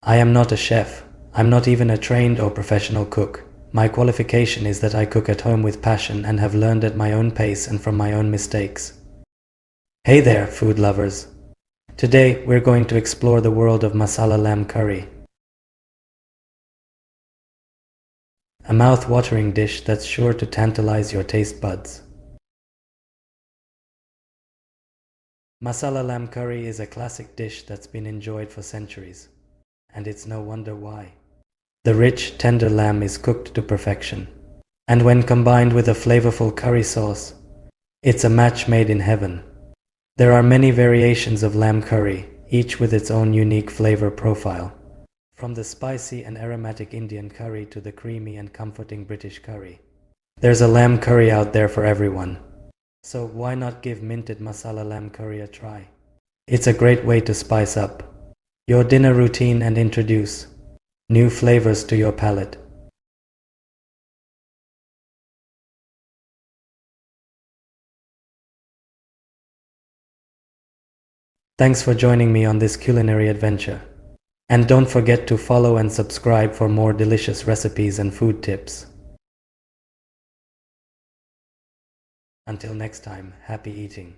I am not a chef. I'm not even a trained or professional cook. My qualification is that I cook at home with passion and have learned at my own pace and from my own mistakes. Hey there, food lovers. Today, we're going to explore the world of masala lamb curry. A mouth-watering dish that's sure to tantalize your taste buds. Masala lamb curry is a classic dish that's been enjoyed for centuries, and it's no wonder why. The rich, tender lamb is cooked to perfection, and when combined with a flavorful curry sauce, it's a match made in heaven. There are many variations of lamb curry, each with its own unique flavor profile. From the spicy and aromatic Indian curry to the creamy and comforting British curry. There's a lamb curry out there for everyone. So why not give minted masala lamb curry a try? It's a great way to spice up your dinner routine and introduce new flavors to your palate. Thanks for joining me on this culinary adventure. And don't forget to follow and subscribe for more delicious recipes and food tips. Until next time, happy eating.